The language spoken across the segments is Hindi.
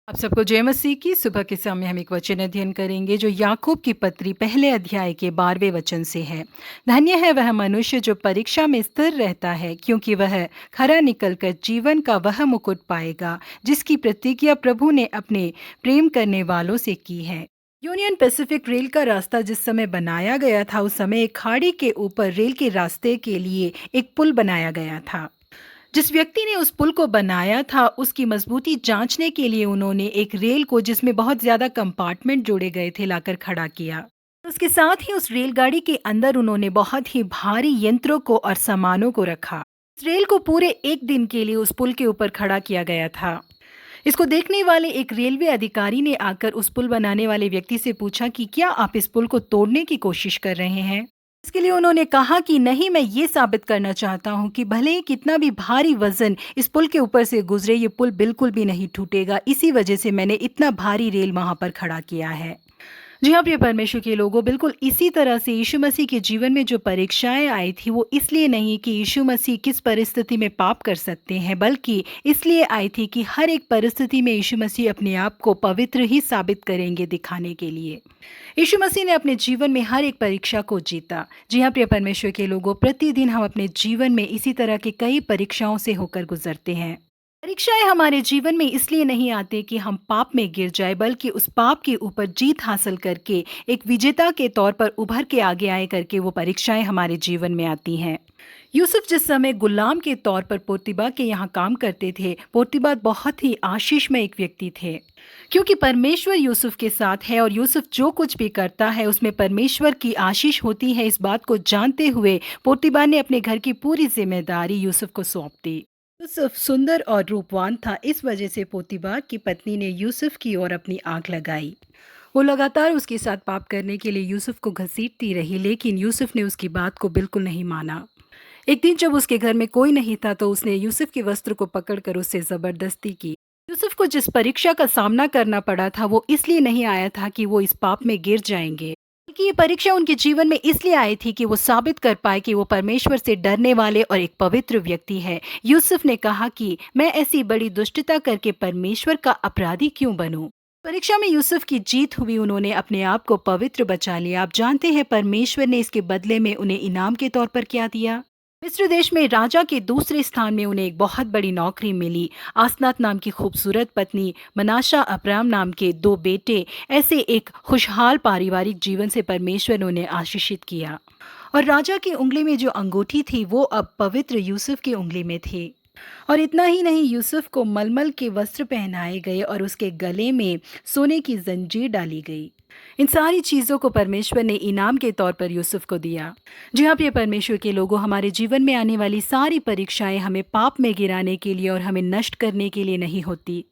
आप सबको जय मसीह की। सुबह के समय हम एक वचन अध्ययन करेंगे जो याकूब की पत्री पहले अध्याय के 12वें वचन से है। धन्य है वह मनुष्य जो परीक्षा में स्थिर रहता है, क्योंकि वह खरा निकलकर जीवन का वह मुकुट पाएगा जिसकी प्रतिज्ञा प्रभु ने अपने प्रेम करने वालों से की है। यूनियन पैसिफिक रेल का रास्ता जिस समय बनाया गया था, उस समय एक खाड़ी के ऊपर रेल के रास्ते के लिए एक पुल बनाया गया था। जिस व्यक्ति ने उस पुल को बनाया था, उसकी मजबूती जांचने के लिए उन्होंने एक रेल को, जिसमें बहुत ज्यादा कंपार्टमेंट जोड़े गए थे, लाकर खड़ा किया। उसके साथ ही उस रेलगाड़ी के अंदर उन्होंने बहुत ही भारी यंत्रों को और सामानों को रखा। इस रेल को पूरे एक दिन के लिए उस पुल के ऊपर खड़ा किया गया था। इसको देखने वाले एक रेलवे अधिकारी ने आकर उस पुल बनाने वाले व्यक्ति से पूछा कि क्या आप इस पुल को तोड़ने की कोशिश कर रहे हैं। इसके लिए उन्होंने कहा कि नहीं, मैं ये साबित करना चाहता हूँ कि भले ही कितना भी भारी वजन इस पुल के ऊपर से गुजरे, ये पुल बिल्कुल भी नहीं टूटेगा। इसी वजह से मैंने इतना भारी रेल वहां पर खड़ा किया है। जी हाँ, प्रिय परमेश्वर के लोगों, बिल्कुल इसी तरह से यीशु मसीह के जीवन में जो परीक्षाएं आई थी, वो इसलिए नहीं कि यीशु मसीह किस परिस्थिति में पाप कर सकते हैं, बल्कि इसलिए आई थी कि हर एक परिस्थिति में यीशु मसीह अपने आप को पवित्र ही साबित करेंगे, दिखाने के लिए। यीशु मसीह ने अपने जीवन में हर एक परीक्षा को जीता। जी हाँ, प्रिय परमेश्वर के लोगों, प्रतिदिन हम अपने जीवन में इसी तरह के कई परीक्षाओं से होकर गुजरते हैं। परीक्षाएं हमारे जीवन में इसलिए नहीं आती कि हम पाप में गिर जाए, बल्कि उस पाप के ऊपर जीत हासिल करके एक विजेता के तौर पर उभर के आगे आए करके वो परीक्षाएं हमारे जीवन में आती हैं। यूसुफ जिस समय गुलाम के तौर पर पोतीबा के यहाँ काम करते थे, पोतीबा बहुत ही आशीष में एक व्यक्ति थे, क्योंकि परमेश्वर यूसुफ के साथ है और यूसुफ जो कुछ भी करता है उसमें परमेश्वर की आशीष होती है। इस बात को जानते हुए पोतीबा ने अपने घर की पूरी जिम्मेदारी यूसुफ को सौंप दी। यूसुफ सुंदर और रूपवान था, इस वजह से पोतीबा की पत्नी ने यूसुफ की ओर अपनी आंख लगाई। वो लगातार उसके साथ पाप करने के लिए यूसुफ को घसीटती रही, लेकिन यूसुफ ने उसकी बात को बिल्कुल नहीं माना। एक दिन जब उसके घर में कोई नहीं था, तो उसने यूसुफ के वस्त्र को पकड़कर उससे जबरदस्ती की। यूसुफ को जिस परीक्षा का सामना करना पड़ा था, वो इसलिए नहीं आया था कि वो इस पाप में गिर जाएंगे, बल्कि ये परीक्षा उनके जीवन में इसलिए आई थी कि वो साबित कर पाए कि वो परमेश्वर से डरने वाले और एक पवित्र व्यक्ति है। यूसुफ ने कहा कि मैं ऐसी बड़ी दुष्टता करके परमेश्वर का अपराधी क्यों बनूं। परीक्षा में यूसुफ की जीत हुई, उन्होंने अपने आप को पवित्र बचा लिया। आप जानते हैं परमेश्वर ने इसके बदले में उन्हें इनाम के तौर पर क्या दिया। मिस्र देश में राजा के दूसरे स्थान में उन्हें एक बहुत बड़ी नौकरी मिली। आसनात नाम की खूबसूरत पत्नी, मनाशा अब्राम नाम के 2 बेटे, ऐसे एक खुशहाल पारिवारिक जीवन से परमेश्वर ने उन्हें आशीषित किया। और राजा की उंगली में जो अंगूठी थी, वो अब पवित्र यूसुफ की उंगली में थी। और इतना ही नहीं, यूसुफ को मलमल के वस्त्र पहनाए गए और उसके गले में सोने की जंजीर डाली गई। इन सारी चीजों को परमेश्वर ने इनाम के तौर पर यूसुफ को दिया। जी हाँ, प्रिय परमेश्वर के लोगों, हमारे जीवन में आने वाली सारी परीक्षाएं हमें पाप में गिराने के लिए और हमें नष्ट करने के लिए नहीं होती,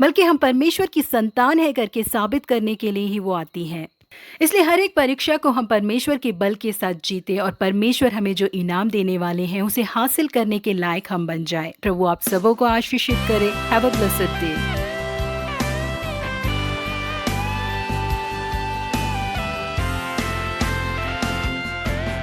बल्कि हम परमेश्वर की संतान है करके साबित करने के लिए ही वो आती हैं। इसलिए हर एक परीक्षा को हम परमेश्वर के बल के साथ जीते और परमेश्वर हमें जो इनाम देने वाले हैं, उसे हासिल करने के लायक हम बन जाए। प्रभु आप सबों को आशीषित करे। Have a blessed day.